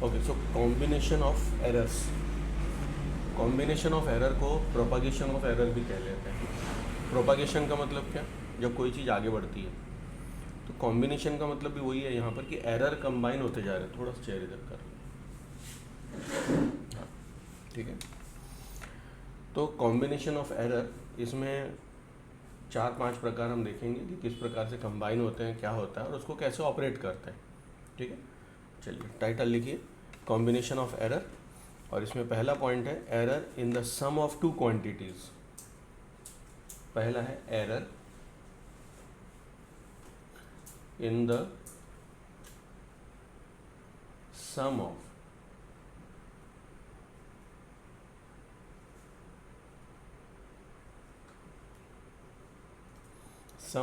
Okay, so combination of errors, combination of error को propagation of error भी कह लेते हैं। प्रोपागेशन का मतलब क्या, जब कोई चीज़ आगे बढ़ती है। तो कॉम्बिनेशन का मतलब भी वही है यहाँ पर कि एरर कंबाइन होते जा रहे हैं। थोड़ा सा चेयर इधर कर लो। हाँ, ठीक है। तो कॉम्बिनेशन ऑफ एरर, इसमें 4-5 प्रकार हम देखेंगे कि किस प्रकार से कंबाइन होते हैं, क्या होता है और उसको कैसे ऑपरेट करते हैं। ठीक है, चलिए टाइटल लिखिए, कॉम्बिनेशन ऑफ एरर। और इसमें पहला पॉइंट है error in the sum of two quantities. पहला है error in the sum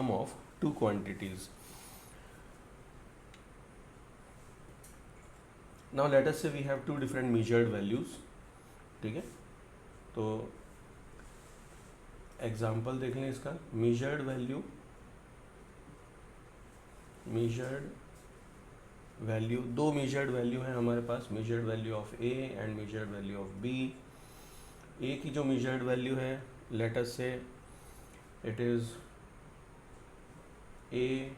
of two quantities. Now let us say we have two different measured values. ठीक है, तो एग्जाम्पल देख लें इसका। मेजर्ड वैल्यू, दो मेजर्ड वैल्यू है हमारे पास, measured value of A and measured value of B. A की जो मेजर्ड वैल्यू है, let us say it is A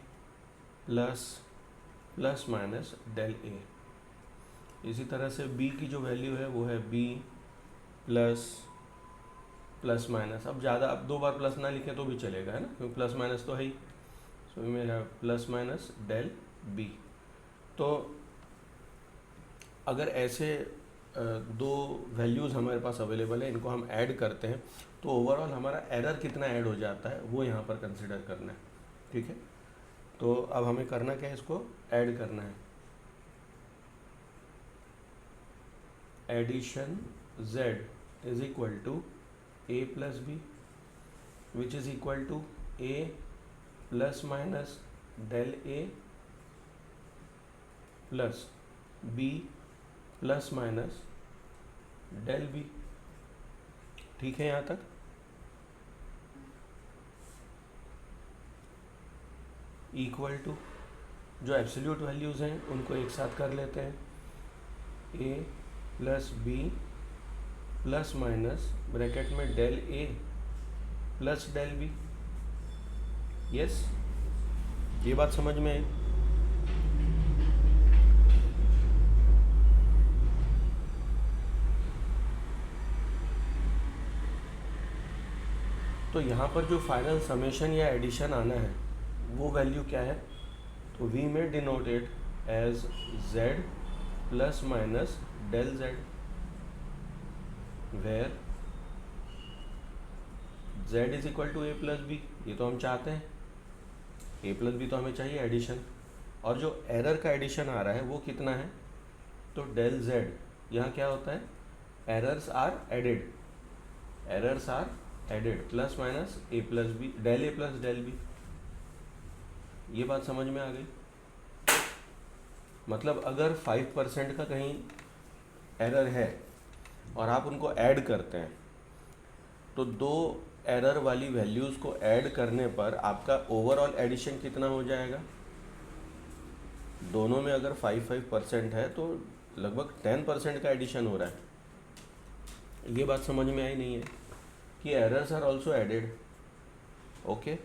plus minus del ए। इसी तरह से बी की जो वैल्यू है वो है बी प्लस माइनस, अब ज़्यादा, अब 2 बार प्लस ना लिखें तो भी चलेगा, है ना, क्योंकि प्लस माइनस तो है ही। So we will have plus minus del B. तो अगर ऐसे दो वैल्यूज़ हमारे पास अवेलेबल है, इनको हम ऐड करते हैं तो ओवरऑल हमारा एरर कितना ऐड हो जाता है वो यहाँ पर कंसिडर करना है। ठीक है, तो अब हमें करना क्या है, इसको ऐड करना है। Addition z is equal to A plus B, which is equal to A plus minus del A plus B plus minus del B. ठीक है यहाँ तक। इक्वल टू, जो एब्सोल्यूट वैल्यूज़ हैं उनको एक साथ कर लेते हैं। A plus B plus minus bracket में डेल ए प्लस डेल बी। यस, ये बात समझ में आई। तो यहाँ पर जो फाइनल समेशन या एडिशन आना है वो वैल्यू क्या है, तो we may denoted as z plus minus del z, where z is equal to A plus b. ये तो हम चाहते हैं, ए प्लस बी तो हमें चाहिए एडिशन, और जो एरर का एडिशन आ रहा है वो कितना है, तो डेल z। यहाँ क्या होता है, errors are added, plus minus a plus b, del A plus del b. ये बात समझ में आ गई। मतलब अगर 5% का कहीं एरर है और आप उनको ऐड करते हैं, तो दो एरर वाली वैल्यूज़ को ऐड करने पर आपका ओवरऑल एडिशन कितना हो जाएगा। दोनों में अगर 5% है तो लगभग 10% का एडिशन हो रहा है। ये बात समझ में आई नहीं है कि errors are also added. Okay,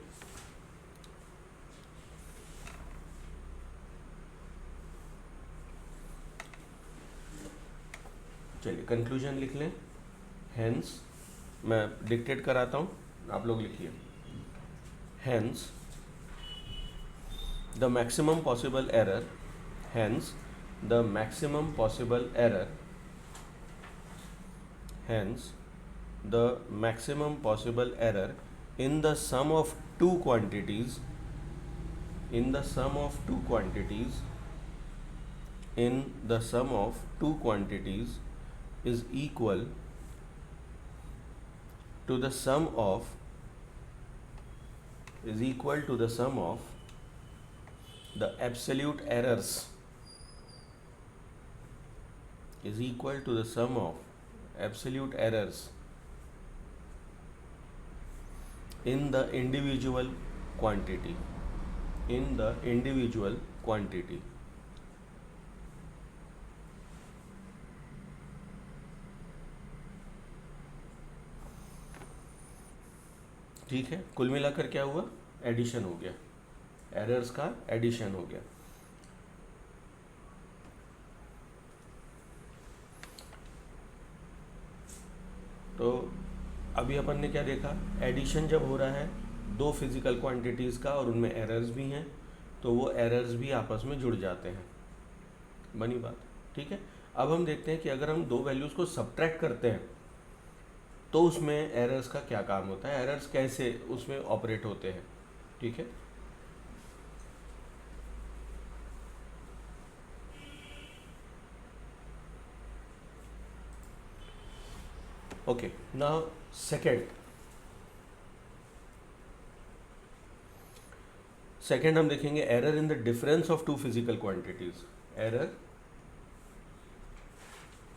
चलिए कंक्लूजन लिख लें। हेंस, मैं डिक्टेट कराता हूँ, आप लोग लिखिए। Hence the maximum possible error, hence the maximum possible error, hence the maximum possible error in the sum of two quantities, in the sum of two quantities, in the sum of two quantities is equal to the sum of, is equal to the sum of the absolute errors, is equal to the sum of absolute errors in the individual quantity, in the individual quantity. ठीक है, कुल मिलाकर क्या हुआ, addition हो गया, errors का addition हो गया। तो अभी अपन ने क्या देखा, एडिशन जब हो रहा है दो फिजिकल क्वांटिटीज़ का और उनमें एरर्स भी हैं, तो वो एरर्स भी आपस में जुड़ जाते हैं, बनी बात। ठीक है, अब हम देखते हैं कि अगर हम दो वैल्यूज़ को सब्ट्रैक्ट करते हैं तो उसमें एरर्स का क्या काम होता है, एरर्स कैसे उसमें ऑपरेट होते हैं। ठीक है, ओके, नाउ सेकेंड हम देखेंगे error in the difference of two physical quantities, error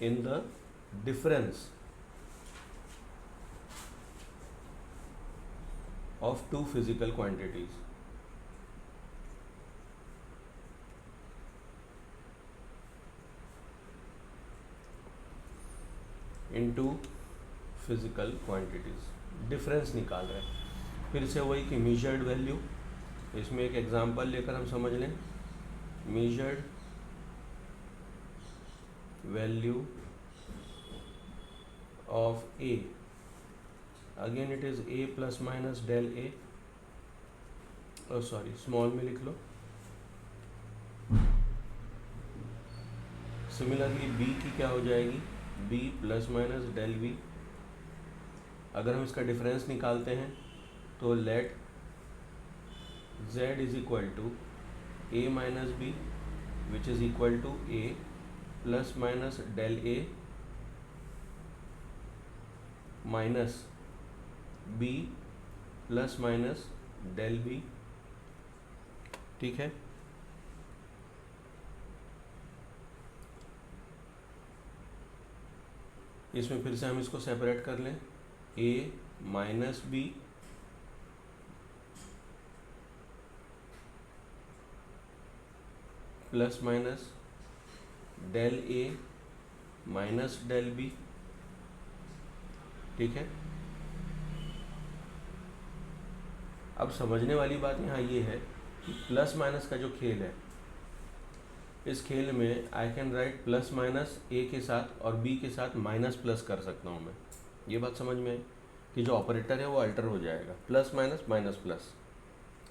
in the difference of two physical quantities. into physical quantities, difference निकाल रहे हैं। फिर से वही कि measured वैल्यू, इसमें एक एग्जांपल लेकर हम समझ लें, measured value of a, again it is a plus minus del a, sorry small में लिख लो। सिमिलरली b की क्या हो जाएगी, b plus minus del b. अगर हम इसका डिफरेंस निकालते हैं तो let z is equal to a minus b which is equal to a plus minus del a minus b plus minus del B. ठीक है, इसमें फिर से हम इसको सेपरेट कर लें, a minus b plus minus del a minus del B. ठीक है, अब समझने वाली बात यहाँ ये है कि प्लस माइनस का जो खेल है, इस खेल में I can write plus minus A के साथ और बी के साथ माइनस प्लस कर सकता हूँ मैं। ये बात समझ में आई कि जो ऑपरेटर है वो अल्टर हो जाएगा, plus minus minus plus.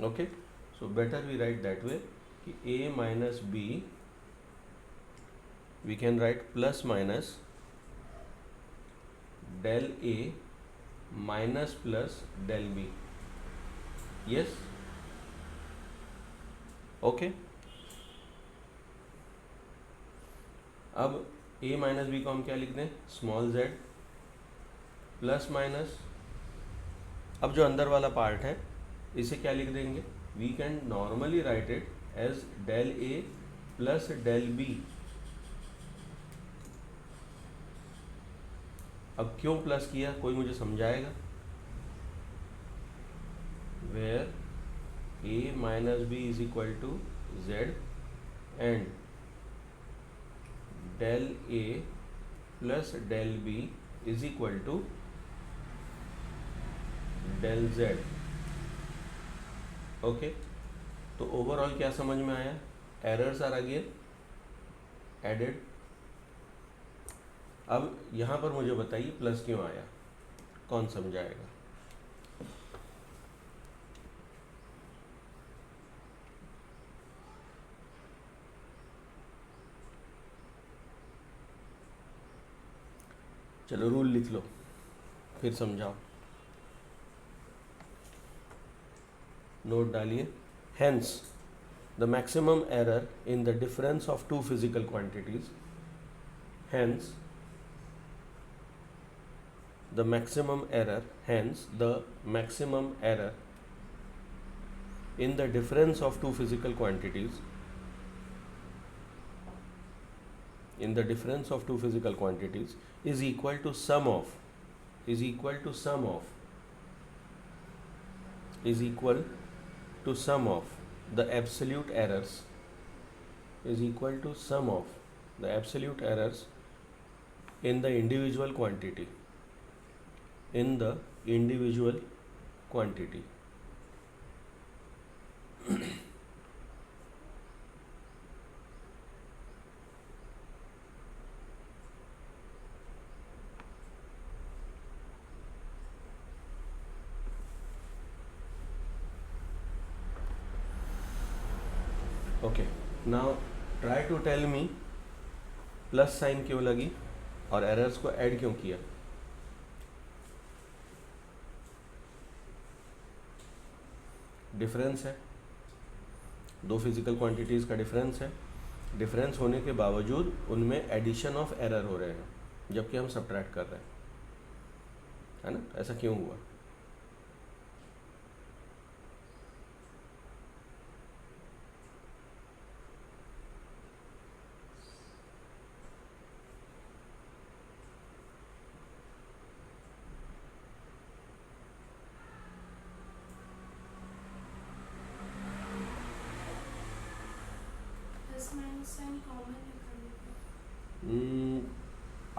Okay, so better we write that way कि A minus B we can write plus minus del A minus plus del B. Yes, okay. अब a माइनस बी को हम क्या लिख दें, small z plus minus, अब जो अंदर वाला पार्ट है इसे क्या लिख देंगे, we can normally write it as del a plus del b। अब क्यों प्लस किया, कोई मुझे समझाएगा, where a minus B is equal to z and del a plus del b is equal to del z। Okay, तो overall क्या समझ में आया, एरर्स आर अगेन एडेड। अब यहाँ पर मुझे बताइए प्लस क्यों आया, कौन समझाएगा। चलो रूल लिख लो, फिर समझाओ, नोट डालिए। Hence the maximum error in the difference of two physical quantities, hence the maximum error, hence the maximum error in the difference of two physical quantities, in the difference of two physical quantities is equal to sum of, is equal to sum of, is equal to sum of the absolute errors, is equal to sum of the absolute errors in the individual quantity, in the individual quantity. Okay, now try to tell me plus sign क्यों लगी और errors को add क्यों किया। Difference है, दो physical quantities का difference है, डिफरेंस होने के बावजूद उनमें एडिशन ऑफ एरर हो रहे हैं जबकि हम सब्ट्रैक्ट कर रहे हैं, है ना। ऐसा क्यों हुआ?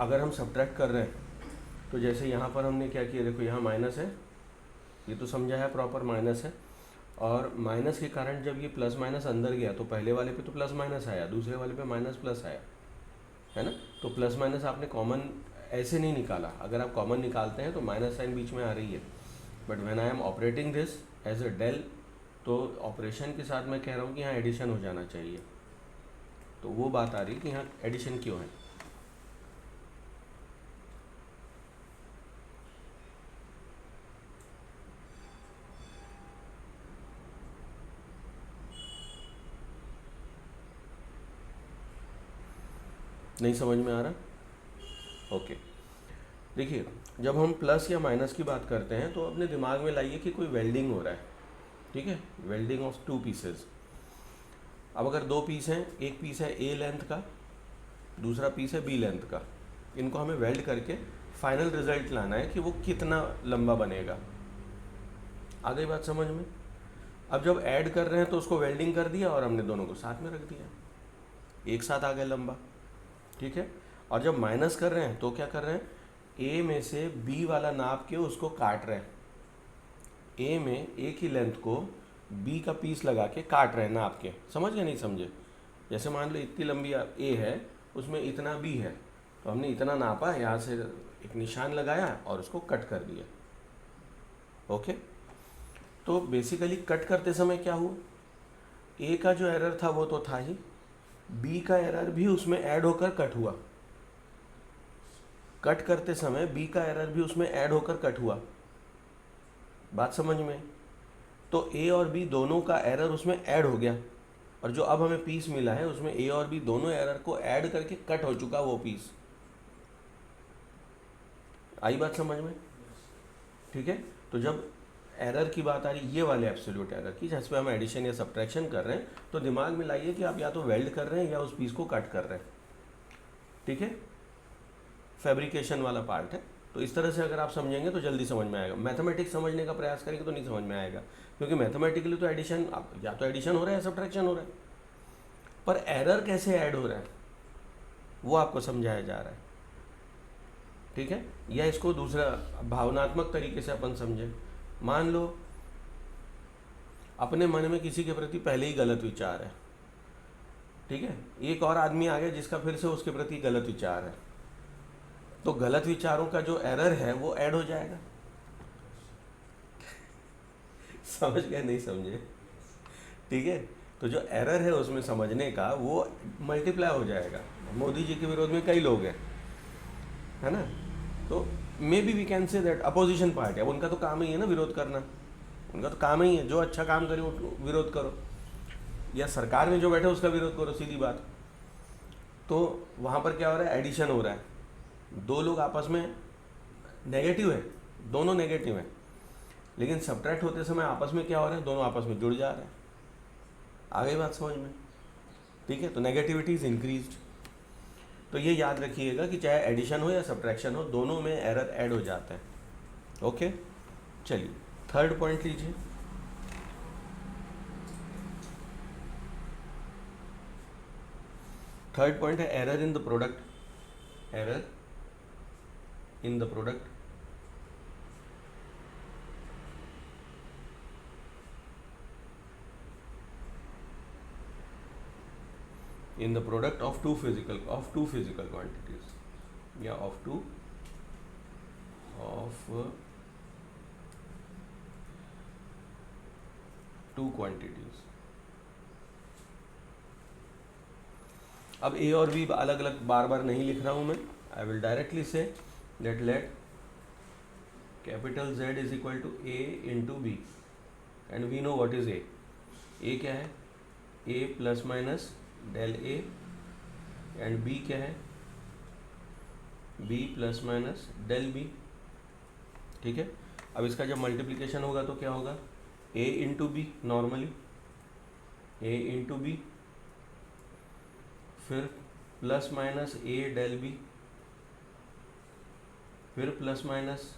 अगर हम सब्ट्रैक्ट कर रहे हैं तो जैसे यहाँ पर हमने क्या किया, देखो यहाँ माइनस है, ये तो समझा है प्रॉपर माइनस है, और माइनस के कारण जब ये प्लस माइनस अंदर गया तो पहले वाले पे तो प्लस माइनस आया, दूसरे वाले पे माइनस प्लस आया, है ना। तो प्लस माइनस आपने कॉमन ऐसे नहीं निकाला, अगर आप कॉमन निकालते हैं तो माइनस साइन बीच में आ रही है, but when I am operating this as a del, तो ऑपरेशन के साथ मैं कह रहा हूँ कि यहाँ एडिशन हो जाना चाहिए, तो वो बात आ रही है कि यहाँ एडिशन क्यों है। नहीं समझ में आ रहा? ओके, देखिए जब हम प्लस या माइनस की बात करते हैं तो अपने दिमाग में लाइए कि कोई वेल्डिंग हो रहा है, ठीक है, वेल्डिंग ऑफ टू पीसेस। अब अगर दो पीस हैं, एक पीस है ए लेंथ का, दूसरा पीस है बी लेंथ का, इनको हमें वेल्ड करके फाइनल रिजल्ट लाना है कि वो कितना लंबा बनेगा। आ गई बात समझ में? अब जब ऐड कर रहे हैं तो उसको वेल्डिंग कर दिया और हमने दोनों को साथ में रख दिया, एक साथ आ गया लंबा, ठीक है। और जब माइनस कर रहे हैं तो क्या कर रहे हैं, ए में से बी वाला नाप के उसको काट रहे हैं, ए में एक ही लेंथ को बी का पीस लगा के काट रहे हैं नाप के, समझ गए नहीं समझे? जैसे मान लो इतनी लंबी ए है, उसमें इतना बी है, तो हमने इतना नापा, यहाँ से एक निशान लगाया और उसको कट कर दिया। ओके, तो बेसिकली कट करते समय क्या हुआ, ए का जो एरर था वो तो था ही, बी का एरर भी उसमें ऐड होकर कट हुआ, कट करते समय बी का एरर भी उसमें ऐड होकर कट हुआ। बात समझ में? तो ए और बी दोनों का एरर उसमें ऐड हो गया, और जो अब हमें पीस मिला है उसमें ए और बी दोनों एरर को ऐड करके कट हो चुका वो पीस। आई बात समझ में? ठीक है, तो जब एरर की बात आ रही ये वाले एब्सोल्यूट एरर की, जिस पे हम एडिशन या सब्ट्रैक्शन कर रहे हैं, तो दिमाग में लाइए कि आप या तो वेल्ड कर रहे हैं या उस पीस को कट कर रहे हैं, ठीक है, फैब्रिकेशन वाला पार्ट है। तो इस तरह से अगर आप समझेंगे तो जल्दी समझ में आएगा। मैथमेटिक्स समझने का प्रयास करेंगे तो नहीं समझ में आएगा, क्योंकि मैथमेटिकली तो एडिशन, या तो एडिशन हो रहा है या सब्ट्रैक्शन हो रहा है, पर एरर कैसे ऐड हो रहा है वो आपको समझाया जा रहा है, ठीक है। या इसको दूसरा भावनात्मक तरीके से अपन समझें, मान लो अपने मन में किसी के प्रति पहले ही गलत विचार है, ठीक है, एक और आदमी आ गया जिसका फिर से उसके प्रति गलत विचार है, तो गलत विचारों का जो एरर है वो ऐड हो जाएगा। समझ गए नहीं समझे? ठीक है, तो जो एरर है उसमें समझने का वो मल्टीप्लाई हो जाएगा। मोदी जी के विरोध में कई लोग हैं, है ना, तो maybe we can say that opposition party, अब उनका तो काम ही है ना विरोध करना, उनका तो काम ही है, जो अच्छा काम करे वो विरोध करो, या सरकार में जो बैठे उसका विरोध करो, सीधी बात। तो वहाँ पर क्या हो रहा है, एडिशन हो रहा है, दो लोग आपस में नेगेटिव है, दोनों नेगेटिव हैं, लेकिन सब्ट्रैक्ट होते समय आपस में क्या हो रहा है, दोनों आपस में जुड़ जा रहे हैं। आ गई बात समझ में? ठीक है, तो नेगेटिविटी इज इंक्रीज्ड। तो ये याद रखिएगा कि चाहे एडिशन हो या सब्ट्रैक्शन हो, दोनों में एरर ऐड हो जाता है। ओके, चलिए थर्ड पॉइंट लीजिए। थर्ड पॉइंट है error in the product. Error in the product. In the product of two physical quantities या ऑफ टू क्वांटिटीज। अब ए और बी अलग अलग बार बार नहीं लिख रहा हूं मैं, आई विल डायरेक्टली से that let capital Z is equal to A into B and we know what is A। A क्या है? A plus minus del A and B क्या है? B plus minus del B। ठीक है, अब इसका जब मल्टीप्लिकेशन होगा तो क्या होगा? A into B, normally A into B, फिर plus minus A del B, फिर plus minus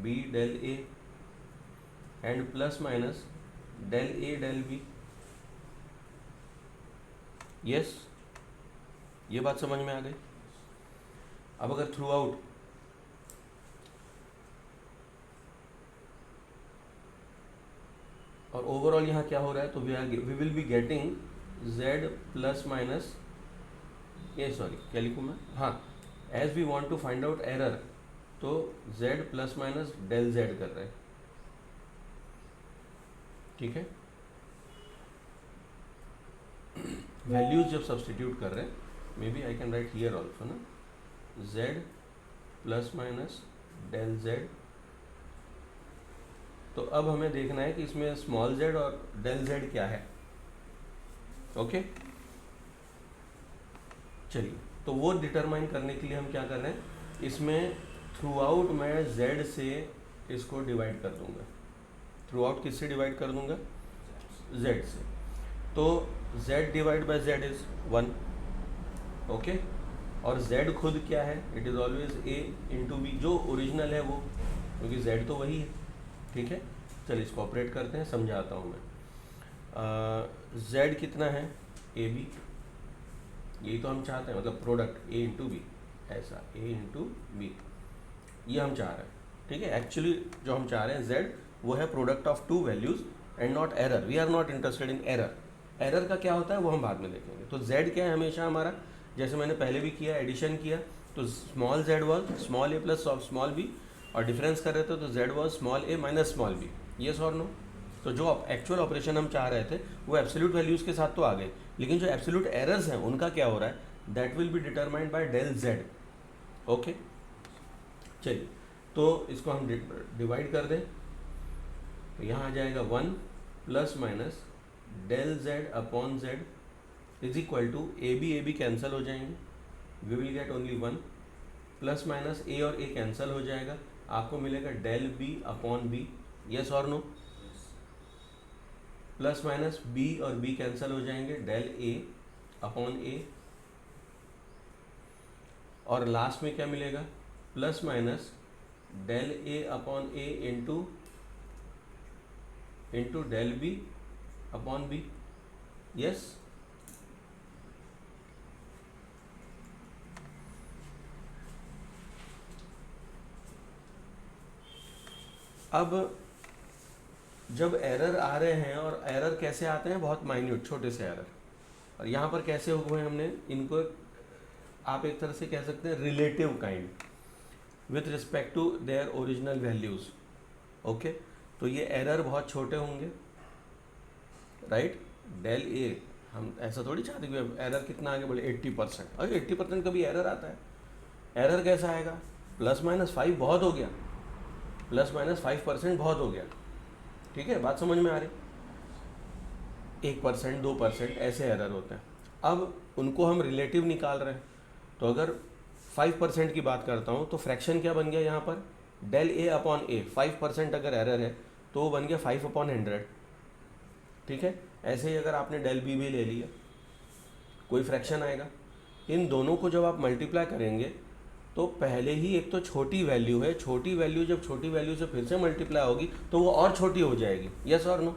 B del A and plus minus del A del B। Yes, ये बात समझ में आ गई। अब अगर थ्रू आउट और ओवरऑल यहाँ क्या हो रहा है, तो we will be getting Z plus minus, ये सॉरी क्या लिखूँ मैं, हाँ, as we want to find out error, तो Z plus minus del Z कर रहे हैं। ठीक है, वैल्यूज जब सब्सटीट्यूट कर रहे हैं, maybe I can write here also ना, Z plus minus del Z। तो अब हमें देखना है कि इसमें स्मॉल z और डेल z क्या है। ओके, चलिए, तो वो डिटरमाइन करने के लिए हम क्या कर रहे हैं, इसमें थ्रू आउट मैं z से इसको डिवाइड कर दूंगा। थ्रू आउट किससे डिवाइड कर दूंगा? z से। तो z divide by z is 1। Okay, और z खुद क्या है? It is always a into B, जो ओरिजिनल है वो, क्योंकि z तो वही है। ठीक है, चलिए इसको ऑपरेट करते हैं, समझाता हूँ मैं। z कितना है? ए बी, यही तो हम चाहते हैं, मतलब प्रोडक्ट a इंटू बी, ऐसा a इंटू बी, ये हम चाह रहे हैं। ठीक है, एक्चुअली जो हम चाह रहे हैं z, वो है product of two values and not error. We are not interested in error. Error का क्या होता है वो हम बाद में देखेंगे। तो z क्या है हमेशा हमारा, जैसे मैंने पहले भी किया, एडिशन किया, तो small z was small a plus small b, और डिफरेंस कर रहे थे तो z was small a minus small b। Yes और नो? तो जो एक्चुअल ऑपरेशन हम चाह रहे थे वो एब्सोल्यूट वैल्यूज़ के साथ तो आ गए, लेकिन जो एब्सोल्यूट एरर्स हैं उनका क्या हो रहा है, that will be determined by del z। Okay, चलिए, तो इसको हम डिवाइड कर दें, तो यहाँ आ जाएगा 1 plus minus del z upon z is equal to A B cancel हो जाएंगे, we will get only 1, plus minus a और a कैंसिल हो जाएगा, आपको मिलेगा del b upon b। Yes और नो? प्लस माइनस b और b कैंसिल हो जाएंगे, डेल a अपॉन a, और लास्ट में क्या मिलेगा? Plus minus del a upon a into del b upon b। Yes, अब जब एरर आ रहे हैं, और एरर कैसे आते हैं, बहुत माइन्यूट छोटे से एरर, और यहाँ पर कैसे हुए हमने इनको, आप एक तरह से कह सकते हैं relative kind with respect to their original values. Okay, तो ये एरर बहुत छोटे होंगे, राइट? डेल ए, हम ऐसा थोड़ी चाहते कि एरर कितना आगे बढ़े, 80%। अरे 80% का भी एरर आता है। एरर कैसा आएगा? प्लस माइनस 5 बहुत हो गया, प्लस माइनस 5% बहुत हो गया। ठीक है, बात समझ में आ रही? 1%, 2% ऐसे एरर होते हैं। अब उनको हम रिलेटिव निकाल रहे हैं, तो अगर 5% की बात करता हूँ तो फ्रैक्शन क्या बन गया यहाँ पर? डेल ए अपॉन ए। 5% अगर एरर है तो वो बन गया 5 अपॉन 100। ठीक है, ऐसे ही अगर आपने डेल बी भी ले लिया, कोई फ्रैक्शन आएगा, इन दोनों को जब आप मल्टीप्लाई करेंगे तो पहले ही एक तो छोटी वैल्यू है, छोटी वैल्यू जब छोटी वैल्यू से फिर से मल्टीप्लाई होगी तो वो और छोटी हो जाएगी। यस और नो?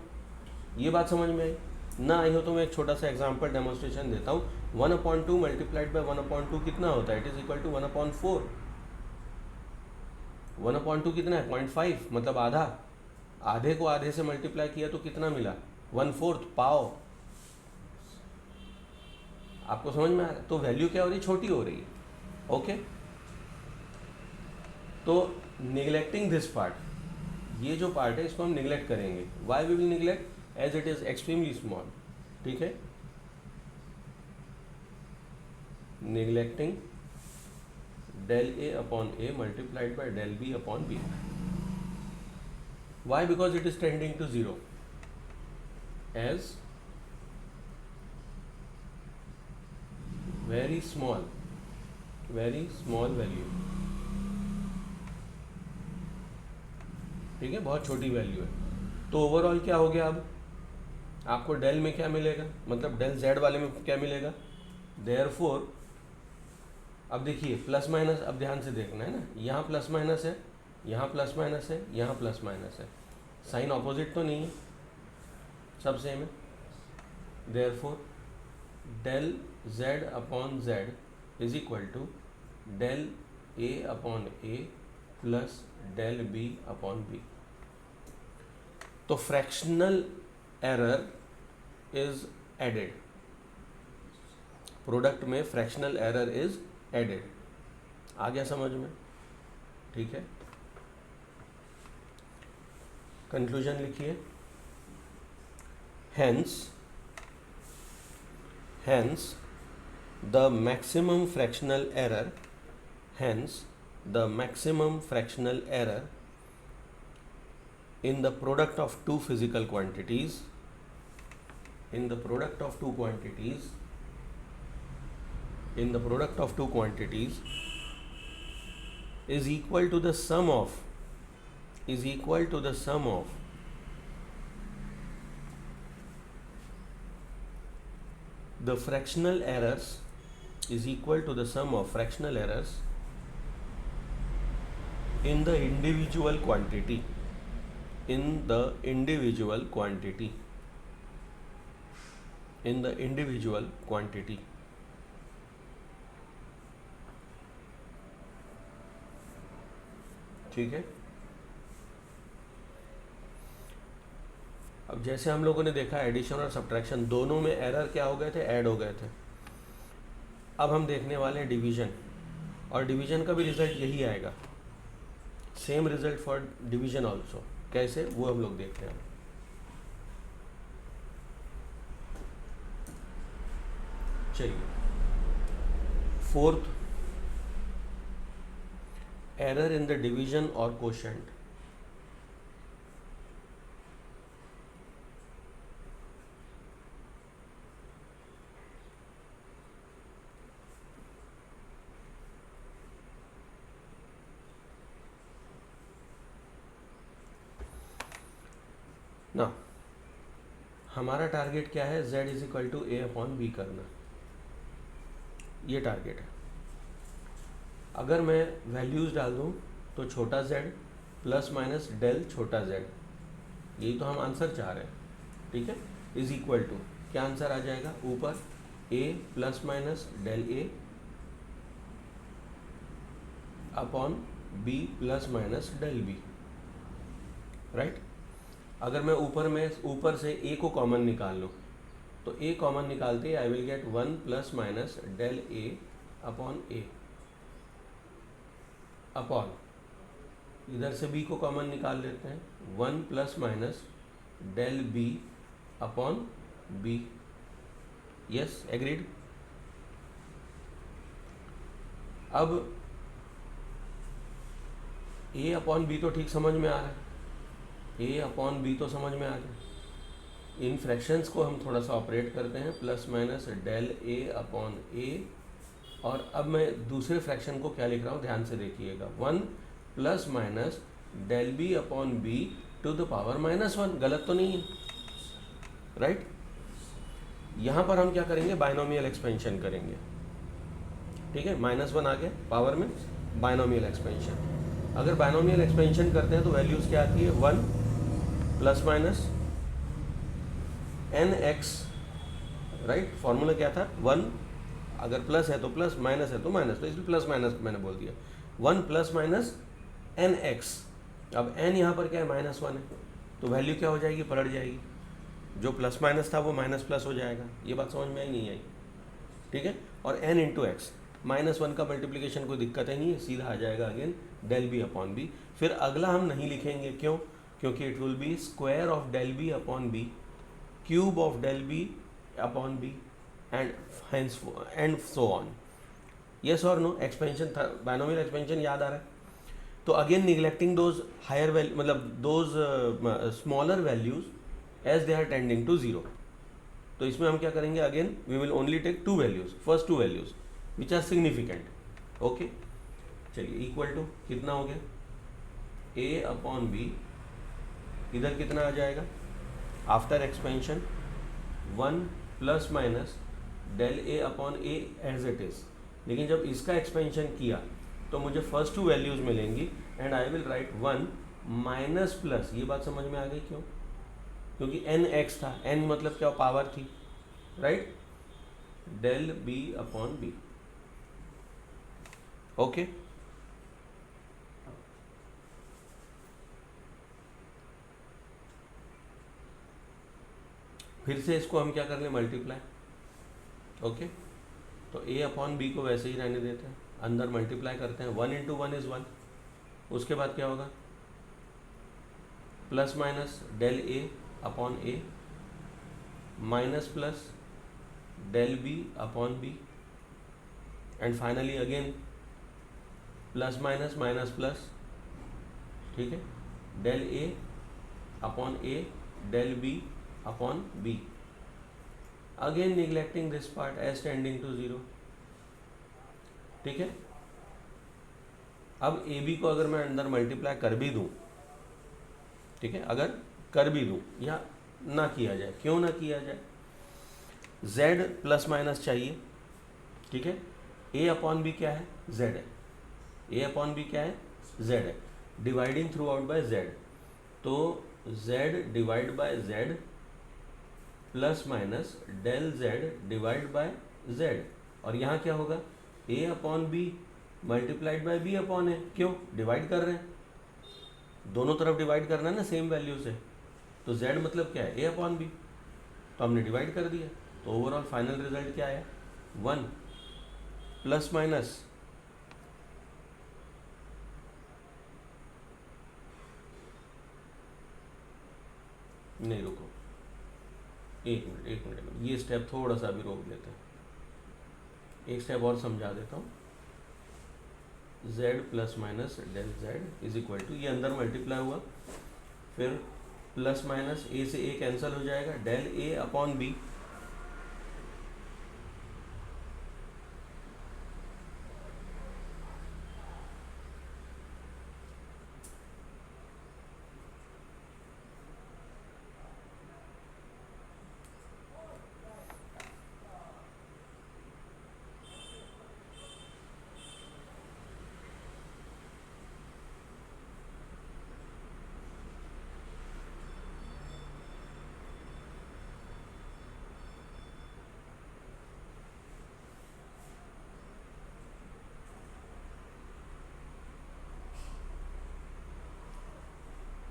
ये बात समझ में आई? ना आई हो तो मैं एक छोटा सा एग्जांपल डेमोन्स्ट्रेशन देता हूँ। 1/2 मल्टीप्लाइड बाय 1/2 कितना होता है? It is equal to 1/4। 1/2 कितना है? 0.5, मतलब आधा। आधे को आधे से मल्टीप्लाई किया तो कितना मिला? 1/4 पाव। आपको समझ में आ रहा है? तो वैल्यू क्या हो रही है, छोटी हो रही है। ओके, तो निगलेक्टिंग दिस पार्ट, ये जो पार्ट है इसको हम निगलेक्ट करेंगे। Why we will neglect, as it is extremely small. ठीक है, neglecting del A upon A multiplied by del B upon B. Why? Because it is tending to 0 as very small value। ठीक है, बहुत छोटी value है। तो overall क्या हो गया, अब आपको डेल में क्या मिलेगा, मतलब डेल जेड वाले में क्या मिलेगा, देयरफॉर अब देखिए प्लस माइनस, अब ध्यान से देखना है ना, यहाँ प्लस माइनस है, यहाँ प्लस माइनस है, यहाँ प्लस माइनस है, साइन ऑपोजिट तो नहीं है, सब सेम है। Therefore del Z upon Z is equal to del A upon A plus del B upon B. तो fractional error is added, product में फ्रैक्शनल एरर इज एडेड। आ गया समझ में? ठीक है, कंक्लूजन लिखिए। Hence the maximum fractional error, hence the maximum fractional error in the product of two physical quantities, in the product of two quantities is equal to the sum of the fractional errors, is equal to the sum of fractional errors in the individual quantity, ठीक है। अब जैसे हम लोगों ने देखा addition और subtraction दोनों में एरर क्या हो गए थे, ऐड हो गए थे। अब हम देखने वाले हैं डिवीजन, और डिवीजन का भी रिजल्ट यही आएगा, same result for division also. कैसे, वो हम लोग देखते हैं। चलिए, fourth, error in the division और कोशेंट। ना हमारा टारगेट क्या है, z is equal to A upon B करना, ये टारगेट है। अगर मैं वैल्यूज़ डाल दूँ तो छोटा z प्लस माइनस डेल छोटा z, यही तो हम आंसर चाह रहे हैं। ठीक है, इज इक्वल टू क्या आंसर आ जाएगा, ऊपर a plus minus del A upon b plus minus del B, right. अगर मैं ऊपर से a को कॉमन निकाल लूँ तो a कॉमन निकालते I will get 1 plus minus del a upon a, upon इधर से b को कॉमन निकाल लेते हैं, 1 plus minus del b upon b। Yes, agreed. अब a अपॉन b तो ठीक समझ में आ रहा है, a अपॉन b तो समझ में आ गया। इन फ्रैक्शंस को हम थोड़ा सा ऑपरेट करते हैं, plus minus del a upon a, और अब मैं दूसरे फ्रैक्शन को क्या लिख रहा हूँ, ध्यान से देखिएगा, 1 plus minus del b upon b to the power -1। गलत तो नहीं है, राइट। यहाँ पर हम क्या करेंगे, बाइनोमियल एक्सपेंशन करेंगे। ठीक है, -1 आ गया पावर में, बाइनोमियल एक्सपेंशन। अगर बाइनोमियल एक्सपेंशन करते हैं तो वैल्यूज़ क्या आती है, 1 plus minus nx, right. Formula क्या था, 1 अगर प्लस है तो प्लस, माइनस है तो माइनस, तो इसलिए प्लस माइनस मैंने बोल दिया, 1 प्लस माइनस nx। अब n यहाँ पर क्या है, -1 है, तो वैल्यू क्या हो जाएगी, पलट जाएगी, जो प्लस माइनस था वो माइनस प्लस हो जाएगा। ये बात समझ में आई नहीं आई? ठीक है, और n इंटू एक्स, -1 का मल्टीप्लीकेशन कोई दिक्कत है नहीं है, सीधा आ जाएगा again del B upon B. फिर अगला हम नहीं लिखेंगे, क्यों? क्योंकि it will be square of del B upon B, cube of del B upon B, and so on. Yes और नो? एक्सपेंशन, बाइनोमियल एक्सपेंशन याद आ रहा है? तो again neglecting those higher value, मतलब those smaller values as they are tending to zero. तो इसमें हम क्या करेंगे, again we will only take to values, first two values which are significant. Okay, चलिए इक्वल टू कितना हो गया, ए अपॉन बी, इधर कितना आ जाएगा after expansion, 1 plus minus del A upon A as it is. लेकिन जब इसका एक्सपेंशन किया तो मुझे फर्स्ट टू वैल्यूज मिलेंगी and I will write 1 minus plus, ये बात समझ में आ गई क्यों? क्योंकि एन एक्स था, एन मतलब क्या, पावर थी, right, del B upon B. Okay, फिर से इसको हम क्या कर लें, मल्टीप्लाई। ओके, तो ए अपॉन बी को वैसे ही रहने देते हैं, अंदर मल्टीप्लाई करते हैं, 1 इंटू 1 इज़ 1। उसके बाद क्या होगा, plus minus del A upon A, minus plus del B upon B, and finally again plus minus minus plus, ठीक है, del A upon A, del B upon B. Again neglecting this part as tending to zero. ठीक है, अब A B को अगर मैं अंदर multiply कर भी दूं, ठीक है, अगर कर भी दूं या ना किया जाए, क्यों ना किया जाए, z प्लस माइनस चाहिए, ठीक है, a अपॉन बी क्या है, z है, a अपॉन बी क्या है, z है, dividing through out by z, तो z divide by z plus minus del z divide by z, और यहाँ क्या होगा, a upon B multiplied by b upon है, क्यों, डिवाइड कर रहे हैं, दोनों तरफ डिवाइड करना है ना सेम वैल्यू से, तो z मतलब क्या है, a अपॉन बी, तो हमने डिवाइड कर दिया, तो ओवरऑल फाइनल रिजल्ट क्या आया, 1 प्लस माइनस नहीं, रुको एक मिनट, ये स्टेप थोड़ा सा भी रोक लेते हैं, एक स्टेप और समझा देता हूँ। z plus minus del z is equal to, ये अंदर मल्टीप्लाई हुआ, फिर प्लस माइनस a से a कैंसिल हो जाएगा, डेल a अपॉन b,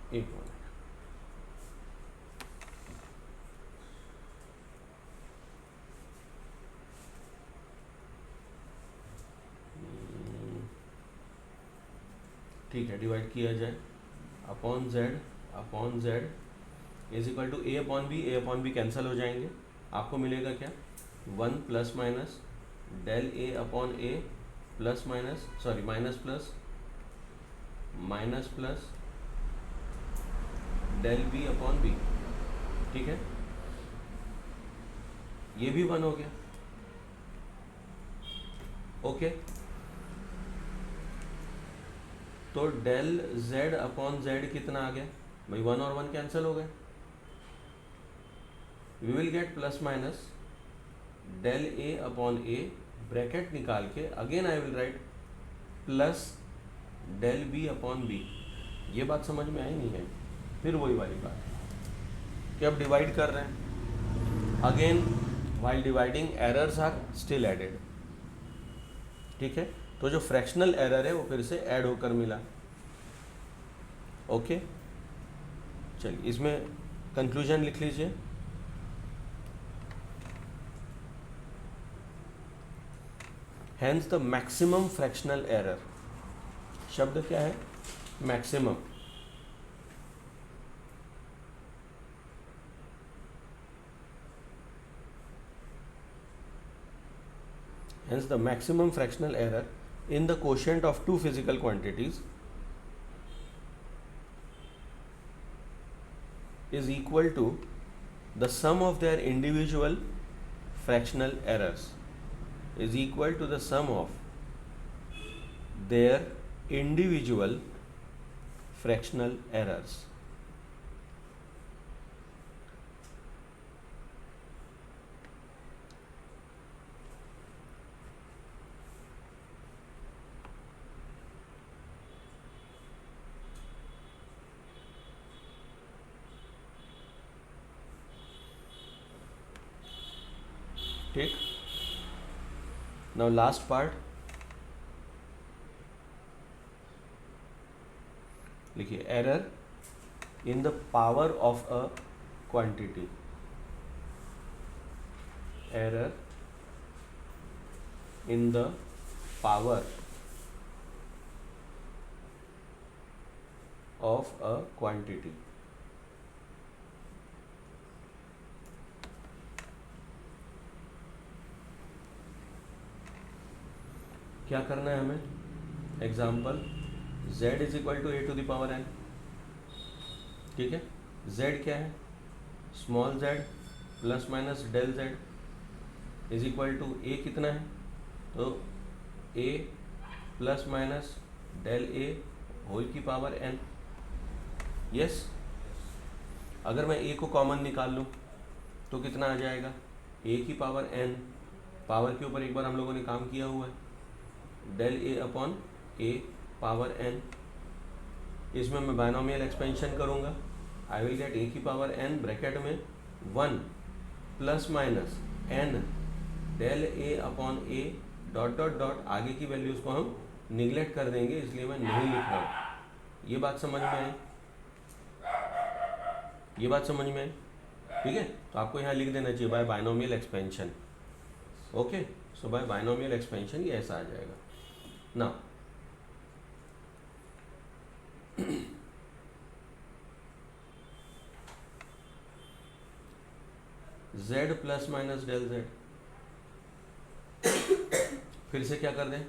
एक मिनट, ठीक है, डिवाइड किया जाए, upon z is equal to a upon B cancel हो जाएंगे, आपको मिलेगा क्या, 1 plus minus del a upon a plus minus, sorry minus plus del b upon B, ठीक है, ये भी 1 हो गया। ओके, तो डेल z अपॉन z कितना आ गया भाई, 1 और 1 कैंसिल हो गए, we will get plus minus del a upon a, bracket निकाल के again I will write plus del b upon b। ये बात समझ में आई नहीं है? फिर वही वाली बात कि अब डिवाइड कर रहे हैं, again while dividing errors are still added, ठीक है, तो जो फ्रैक्शनल एरर है वो फिर से ऐड होकर मिला। ओके, चलिए इसमें कंक्लूजन लिख लीजिए। Hence the maximum fractional error, शब्द क्या है, maximum, hence the maximum fractional error in the quotient of two physical quantities is equal to the sum of their individual fractional errors, is equal to the sum of their individual fractional errors. ठीक, now last part लिखिए, error in the power of a quantity, error in the power of a quantity. क्या करना है हमें, example z is equal to a to the power n, ठीक है, z क्या है, small z plus minus del z is equal to a कितना है, तो a plus minus del a whole की पावर n। यस, अगर मैं a को कॉमन निकाल लूँ तो कितना आ जाएगा, a की पावर n, पावर के ऊपर एक बार हम लोगों ने काम किया हुआ है, del a upon a power n। इसमें मैं बायनोमियल एक्सपेंशन करूँगा, आई विल गेट a की पावर n ब्रैकेट में 1 plus minus n del a upon a dot dot dot, आगे की वैल्यूज़ को हम निगलेक्ट कर देंगे, इसलिए मैं नहीं लिख रहा हूँ। ये बात समझ में आई, ये बात समझ में आई, ठीक है, तो आपको यहाँ लिख देना चाहिए by binomial expansion. Okay, so by binomial expansion ये ऐसा आ जाएगा। Now, z plus minus del z, फिर से क्या कर दें,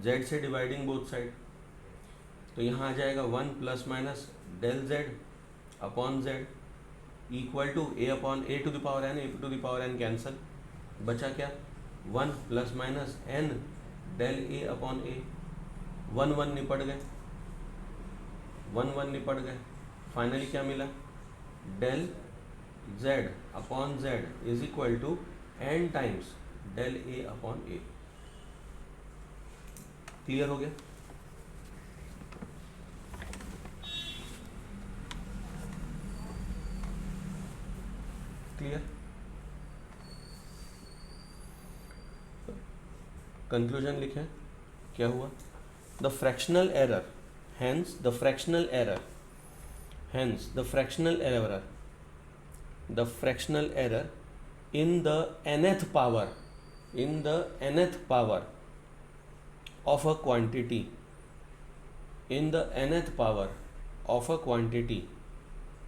z से डिवाइडिंग बोथ साइड, तो यहाँ आ जाएगा 1 plus minus del z upon z equal to a upon a to the power n, a to the power n cancel, बचा क्या, 1 plus minus n del a upon a, 1 1 निपट गए, 1 1 निपट गए, फाइनली क्या मिला, del z upon z is equal to n times del a upon a। Clear हो गया, क्लियर, कंक्लूजन लिखें, क्या हुआ, the fractional error, hence the fractional error, hence the fractional error, the fractional error in the nth power, in the nth power of a quantity, in the nth power of a quantity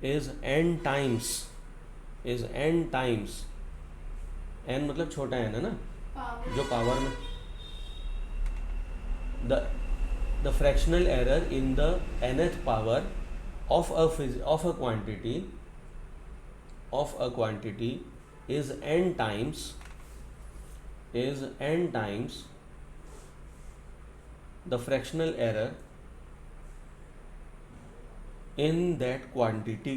is n times, is n times, n मतलब छोटा n है ना, जो power में, the fractional error in the nth power of a quantity, of a quantity is n times, is n times the fractional error in that quantity,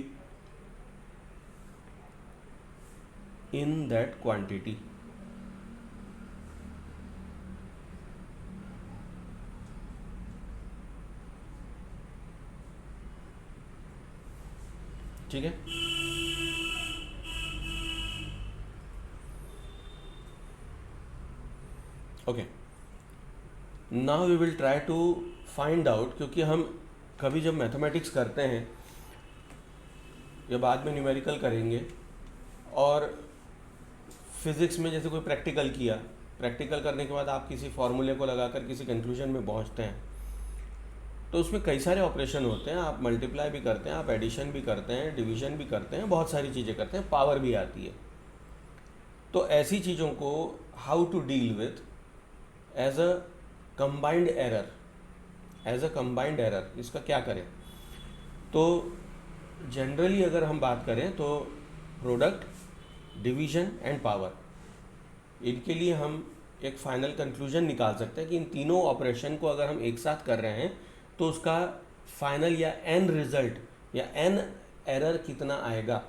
in that quantity। ठीक है, okay, now we will try to find out, क्योंकि हम कभी जब mathematics करते हैं या बाद में न्यूमेरिकल करेंगे और फिज़िक्स में जैसे कोई प्रैक्टिकल किया प्रैक्टिकल करने के बाद आप किसी फॉर्मूले को लगाकर किसी कंक्लूजन में पहुंचते हैं, तो उसमें कई सारे ऑपरेशन होते हैं। आप मल्टीप्लाई भी करते हैं, आप एडिशन भी करते हैं, डिवीजन भी करते हैं, बहुत सारी चीज़ें करते हैं, पावर भी आती है। तो ऐसी चीज़ों को how to deal with as a combined error, इसका क्या करें? तो जनरली अगर हम बात करें तो प्रोडक्ट, डिवीजन एंड पावर, इनके लिए हम एक फाइनल कंक्लूजन निकाल सकते हैं कि इन तीनों ऑपरेशन को अगर हम एक साथ कर रहे हैं तो उसका फाइनल या एन रिजल्ट या एन एरर कितना आएगा।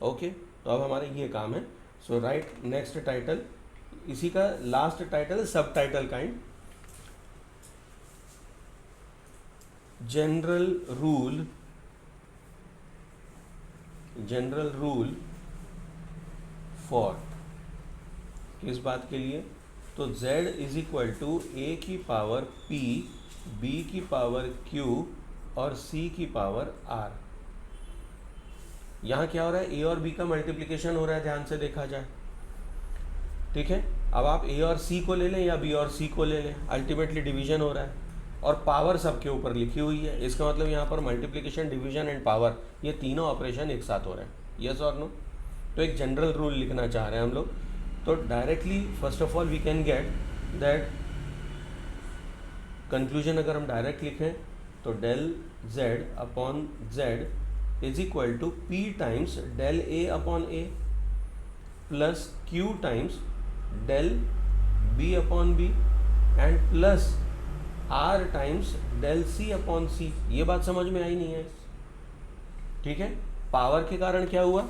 ओके, तो अब हमारे ये काम है। सो राइट नेक्स्ट टाइटल, इसी का लास्ट टाइटल सब title kind, general rule for, किस बात के लिए? तो z इज इक्वल टू ए की पावर p, b की पावर q और c की पावर r। यहाँ क्या हो रहा है? a और b का मल्टीप्लिकेशन हो रहा है, ध्यान से देखा जाए, ठीक है। अब आप a और c को ले लें या b और c को ले लें, अल्टीमेटली डिवीजन हो रहा है और पावर सबके ऊपर लिखी हुई है। इसका मतलब यहाँ पर मल्टीप्लिकेशन, डिवीजन एंड पावर, ये तीनों ऑपरेशन एक साथ हो रहे हैं, यस और नो। तो एक जनरल रूल लिखना चाह रहे हैं हम लोग। तो directly first of all we can get that conclusion, अगर हम डायरेक्ट लिखें तो del z upon z is equal to p times del a upon a plus q times del b upon b and plus r times del c upon c। ये बात समझ में आई नहीं है? ठीक है, पावर के कारण क्या हुआ?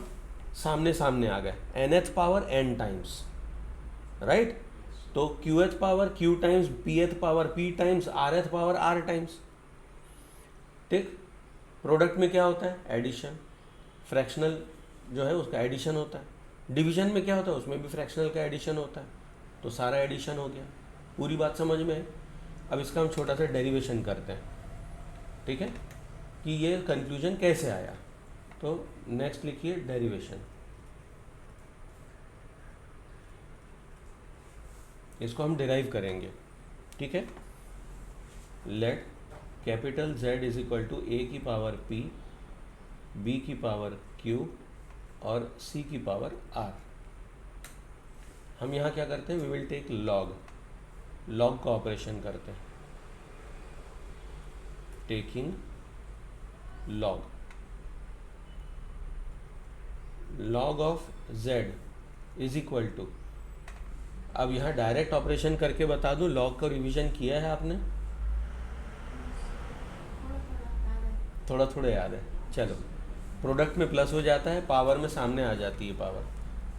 सामने सामने आ गए, nth power n times, right. तो qth power q times, pth power p times, rth power r times, ठीक। प्रोडक्ट में क्या होता है? एडिशन, फ्रैक्शनल जो है उसका एडिशन होता है। डिवीजन में क्या होता है? उसमें भी फ्रैक्शनल का एडिशन होता है। तो सारा एडिशन हो गया, पूरी बात समझ में है। अब इसका हम छोटा सा डेरिवेशन करते हैं, ठीक है, कि ये कंक्लूजन कैसे आया। तो नेक्स्ट लिखिए डेरिवेशन, इसको हम डिराइव करेंगे, ठीक है। Let capital Z is equal to a की पावर p, b की पावर q और c की पावर r। हम यहाँ क्या करते हैं? वी विल टेक लॉग का ऑपरेशन करते हैं, taking log of z is equal to, अब यहाँ डायरेक्ट ऑपरेशन करके बता दूं, लॉग का रिवीजन किया है आपने? थोड़ा थोड़ा याद है, चलो। प्रोडक्ट में प्लस हो जाता है, पावर में सामने आ जाती है पावर।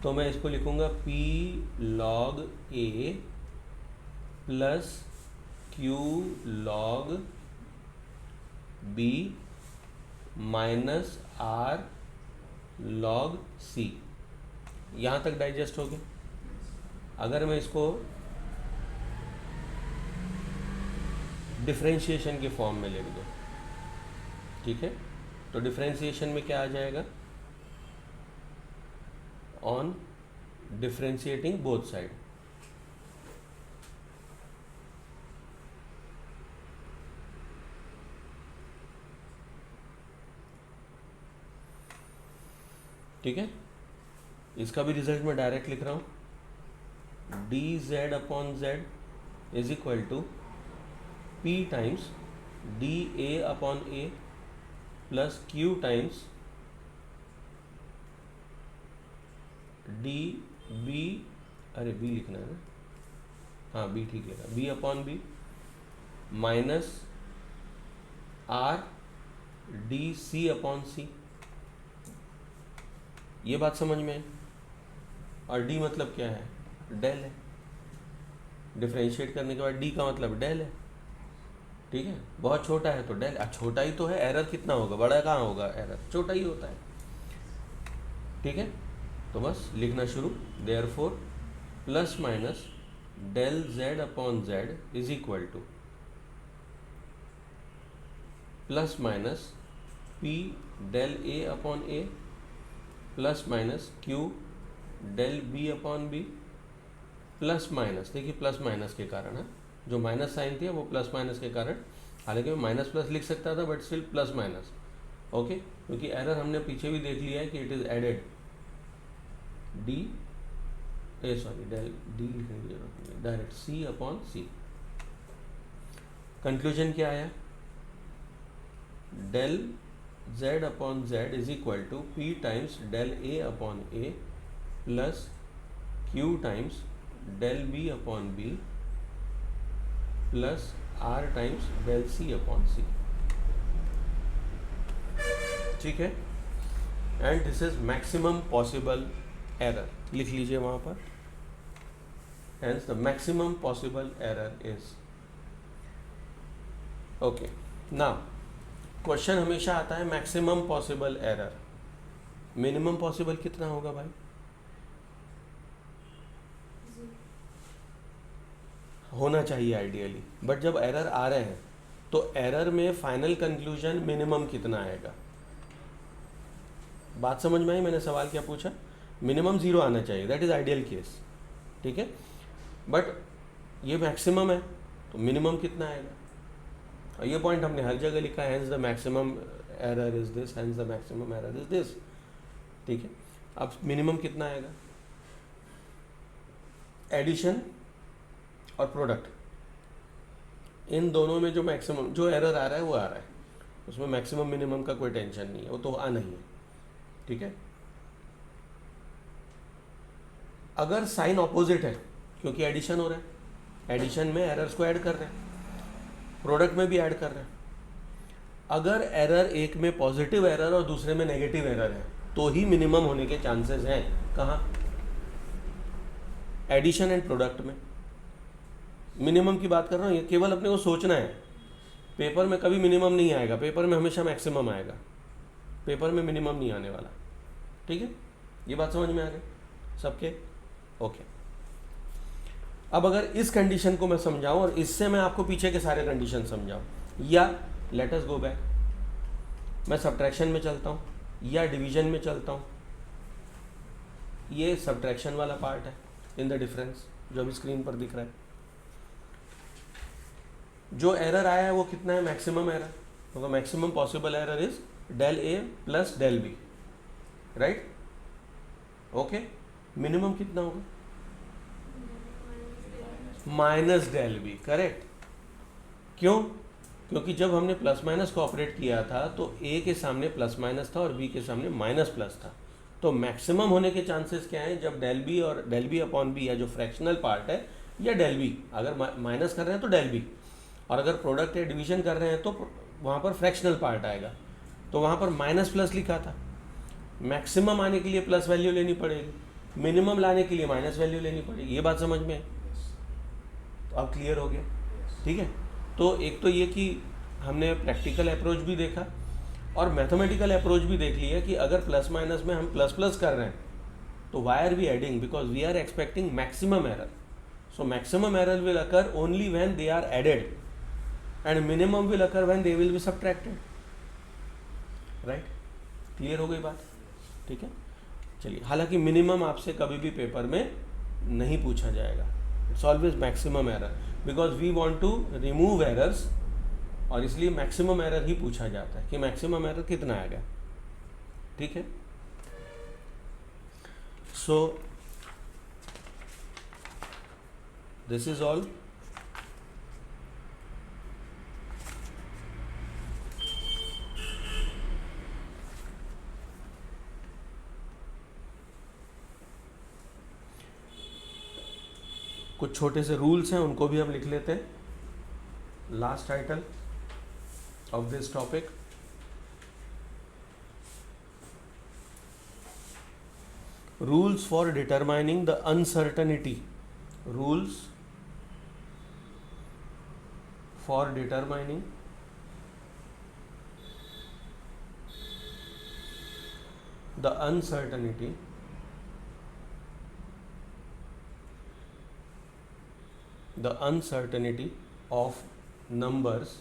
तो मैं इसको लिखूंगा p log a plus q log b minus r log c। यहाँ तक डाइजेस्ट हो गया। अगर मैं इसको डिफरेंशिएशन के फॉर्म में लिख दूँ, ठीक है, तो डिफरेंशिएशन में क्या आ जाएगा? ऑन डिफरेंशिएटिंग बोथ साइड, ठीक है। इसका भी रिजल्ट मैं डायरेक्ट लिख रहा हूँ, dz upon z is equal to p times dA upon a plus q times dB, अरे b लिखना है ना, हाँ b ठीक लिखा, b upon b minus r dC upon c। ये बात समझ में है? और d मतलब क्या है? डेल है। डिफरेंशिएट करने के बाद d का मतलब डेल है, ठीक है। बहुत छोटा है तो डेल, छोटा ही तो है, एरर कितना होगा? बड़ा कहाँ होगा एरर? छोटा ही होता है, ठीक है। तो बस लिखना शुरू, therefore plus minus del z upon z is equal to plus minus p del a upon a plus minus q del b upon b plus minus, देखिए प्लस माइनस के कारण है, जो माइनस साइन थी वो प्लस माइनस के कारण, हालांकि मैं माइनस प्लस लिख सकता था but still plus minus, okay, क्योंकि एरर हमने पीछे भी देख लिया है कि it is added D sorry D लिखने की जरूरत नहीं है, direct C upon C. Conclusion क्या आया, del z upon z is equal to p times del a upon a plus q times del b upon b plus r times del c upon c। ठीक है, and this is maximum possible error, लिख लीजिए वहाँ पर, hence the maximum possible error is okay। now question हमेशा आता है maximum possible error, minimum possible कितना होगा भाई? होना चाहिए आइडियली, बट जब एरर आ रहे हैं तो एरर में फाइनल कंक्लूजन मिनिमम कितना आएगा? बात समझ में आई मैंने सवाल क्या पूछा? मिनिमम 0 आना चाहिए, दैट इज आइडियल केस, ठीक है, बट ये मैक्सिमम है तो मिनिमम कितना आएगा? और ये पॉइंट हमने हर जगह लिखा है, hence the maximum error is this, hence the maximum error is this, ठीक है। अब मिनिमम कितना आएगा? एडिशन और प्रोडक्ट, इन दोनों में जो मैक्सिमम जो एरर आ रहा है वो आ रहा है, उसमें मैक्सिमम मिनिमम का कोई टेंशन नहीं है, वो तो आना ही है, ठीक है। अगर साइन ऑपोजिट है, क्योंकि एडिशन हो रहा है, एडिशन में एरर्स को ऐड कर रहे हैं, प्रोडक्ट में भी ऐड कर रहे हैं, अगर एरर एक में पॉजिटिव एरर और दूसरे में नेगेटिव एरर है तो ही मिनिमम होने के चांसेस हैं। कहाँ? एडिशन एंड प्रोडक्ट में। मिनिमम की बात कर रहा हूँ, ये केवल अपने को सोचना है, पेपर में कभी मिनिमम नहीं आएगा, पेपर में हमेशा मैक्सिमम आएगा, पेपर में मिनिमम नहीं आने वाला, ठीक है। ये बात समझ में आ गई सबके? ओके। अब अगर इस कंडीशन को मैं समझाऊं और इससे मैं आपको पीछे के सारे कंडीशन समझाऊं, या लेट अस गो बैक, मैं सब्ट्रैक्शन में चलता हूं या डिवीजन में चलता हूं, ये सब्ट्रैक्शन वाला पार्ट है इन द डिफरेंस जो अभी स्क्रीन पर दिख रहा है। जो एरर आया है वो कितना है? मैक्सिमम एरर, तो maximum possible error is del A plus del B, right, okay. Minimum कितना होगा? Minus del B, correct. क्यों? क्योंकि जब हमने प्लस माइनस को ऑपरेट किया था तो ए के सामने प्लस माइनस था और बी के सामने माइनस प्लस था, तो मैक्सिमम होने के चांसेस क्या हैं? जब डेल बी और डेल बी अपॉन बी या जो फ्रैक्शनल पार्ट है, या डेल बी, अगर माइनस कर रहे हैं तो डेल बी, और अगर प्रोडक्ट या डिवीजन कर रहे हैं तो वहाँ पर फ्रैक्शनल पार्ट आएगा, तो वहाँ पर माइनस प्लस लिखा था। मैक्सिमम आने के लिए प्लस वैल्यू लेनी पड़ेगी, मिनिमम लाने के लिए माइनस वैल्यू लेनी पड़ेगी। ये बात समझ में है? तो अब क्लियर हो गया, ठीक है। तो एक तो ये कि हमने प्रैक्टिकल अप्रोच भी देखा और मैथमेटिकल अप्रोच भी देख लिया कि अगर प्लस माइनस में हम प्लस प्लस कर रहे हैं तो why are we adding? Because we are expecting maximum error, so maximum error will occur only when they are added and minimum will occur when they will be subtracted, right. Clear हो गई बात? ठीक है, चलिए। हालांकि minimum आपसे कभी भी पेपर में नहीं पूछा जाएगा, it's always maximum error, because we want to remove errors, और इसलिए मैक्सिमम एरर ही पूछा जाता है कि मैक्सिमम एरर कितना आएगा, ठीक है। So this is all. कुछ छोटे से रूल्स हैं, उनको भी हम लिख लेते हैं। Last title of this topic, rules for determining the uncertainty, rules for determining the uncertainty of numbers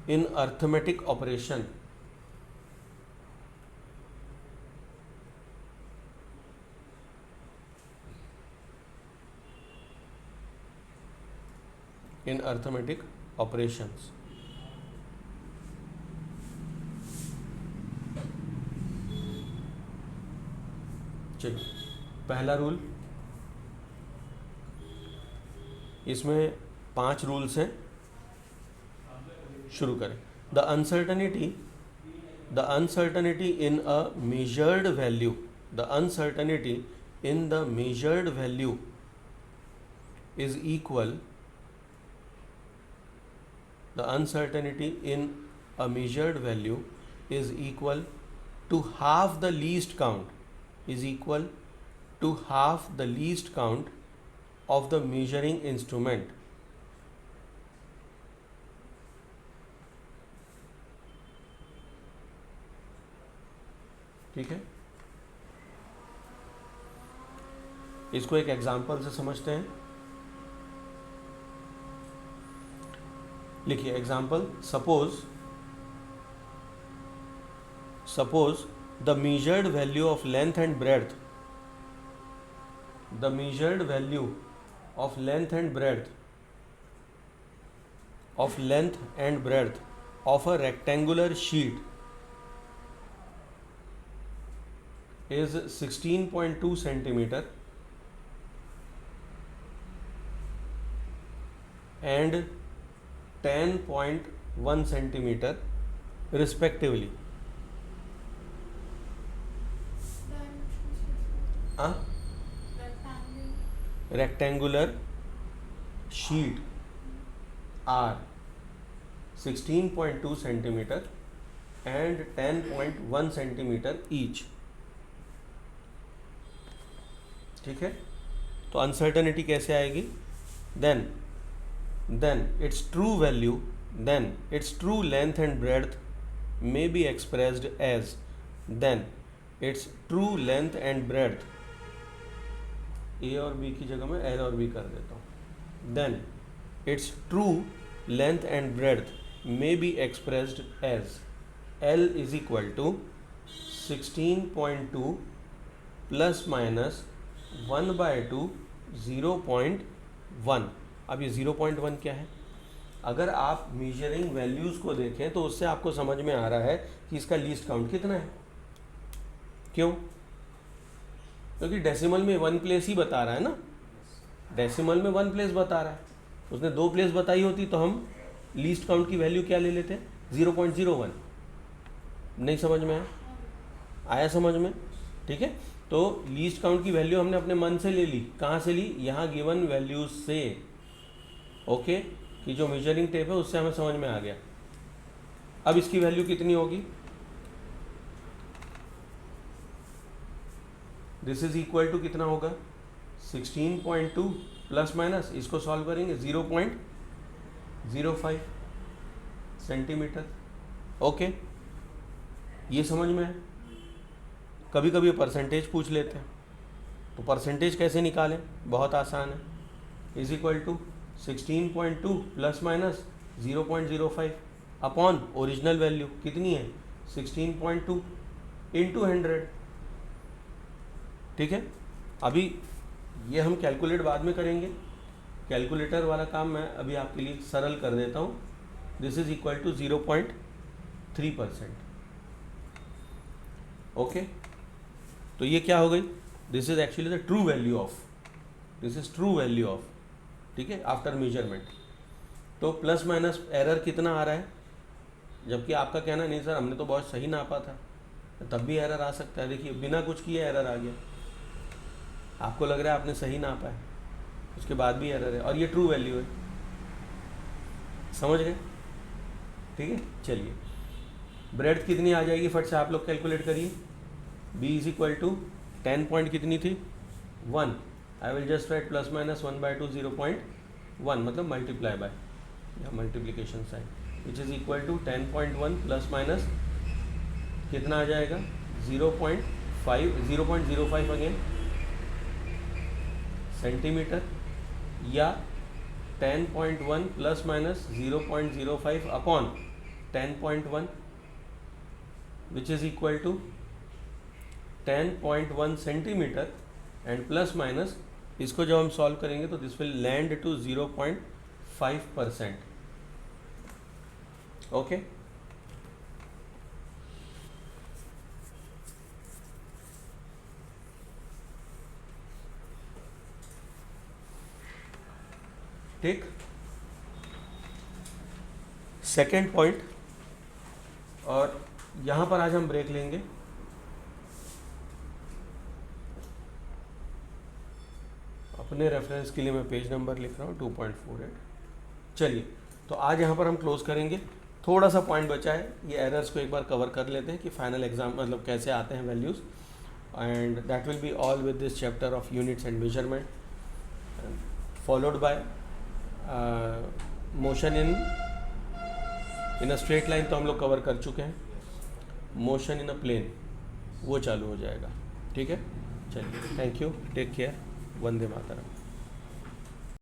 in arithmetic operation, in arithmetic operations. चलिए, पहला रूल, इसमें 5 रूल्स हैं, शुरू करें. The uncertainty in a measured value, the uncertainty in the measured value is equal, the uncertainty in a measured value is equal to half the least count, is equal to half the least count of the measuring instrument. ठीक है, इसको एक example से समझते हैं. लिखिए example. Suppose the measured value of length and breadth, the measured value of length and breadth of a rectangular sheet is 16.2 centimeter and 10.1 centimeter respectively. Rectangular sheet are 16.2 centimeter and 10.1 centimeter each. ठीक है, तो uncertainty कैसे आएगी? then its true value, then its true length and breadth may be expressed as, then its true length and breadth, a और b की जगह मैं l और b कर देता हूँ. then its true length and breadth may be expressed as l is equal to 16.2 plus minus 1/2 0.1. अब ये 0.1 क्या है? अगर आप मेजरिंग वैल्यूज़ को देखें तो उससे आपको समझ में आ रहा है कि इसका लीस्ट काउंट कितना है. क्यों? क्योंकि डेसिमल में 1 प्लेस ही बता रहा है ना, डेसिमल में 1 प्लेस बता रहा है. उसने 2 प्लेस बताई होती तो हम लीस्ट काउंट की वैल्यू क्या ले लेते? 0.01. नहीं समझ में आया? समझ में? ठीक है, तो लीस्ट काउंट की वैल्यू हमने अपने मन से ले ली. कहाँ से ली? यहाँ गिवन वैल्यूज से. ओके, कि जो मेजरिंग टेप है उससे हमें समझ में आ गया. अब इसकी वैल्यू कितनी होगी? दिस इज इक्वल टू कितना होगा? 16.2 प्लस माइनस, इसको सॉल्व करेंगे 0.05 सेंटीमीटर. ओके, ये समझ में है. कभी कभी परसेंटेज पूछ लेते हैं, तो परसेंटेज कैसे निकालें? बहुत आसान है. Is equal to 16.2 plus minus 0.05 upon original value कितनी है? 16.2 इंटू 100. ठीक है, अभी ये हम कैलकुलेट बाद में करेंगे. कैलकुलेटर वाला काम मैं अभी आपके लिए सरल कर देता हूँ. This is equal to 0.3%. Okay, तो ये क्या हो गई? This is actually the true value of, this is true value of. ठीक है, आफ्टर मेजरमेंट. तो प्लस माइनस एरर कितना आ रहा है? जबकि आपका कहना नहीं सर हमने तो बहुत सही नापा था, तब भी एरर आ सकता है. देखिए बिना कुछ किए एरर आ गया. आपको लग रहा है आपने सही नापा है, उसके बाद भी एरर है, और ये ट्रू वैल्यू है. समझ गए? ठीक है, चलिए ब्रेड्थ कितनी आ जाएगी फट से आप लोग कैलकुलेट करिए. b is equal to 10 point कितनी थी? 1. I will just write plus minus 1/2 0.1, मतलब मल्टीप्लाई बाय या multiplication sign, which is equal to 10.1 plus minus कितना आ जाएगा? 0.05 अगेन सेंटीमीटर, या 10.1 plus minus 0.05 upon 10.1 which is equal to 10.1 centimetre. And plus minus इसको जब हम सॉल्व करेंगे तो this will land to 5%. Okay, ठीक. सेकेंड पॉइंट, और यहाँ पर आज हम ब्रेक लेंगे. अपने रेफरेंस के लिए मैं पेज नंबर लिख रहा हूँ 2.48. चलिए, तो आज यहाँ पर हम क्लोज करेंगे. थोड़ा सा पॉइंट बचा है, ये एरर्स को एक बार कवर कर लेते हैं कि फाइनल एग्जाम मतलब कैसे आते हैं values. And that will be all with this chapter of units and measurement, followed by motion in a straight line. तो हम लोग कवर कर चुके हैं. मोशन इन अ प्लेन वो चालू हो जाएगा. ठीक है, चलिए, थैंक यू, टेक केयर, वंदे मातरम.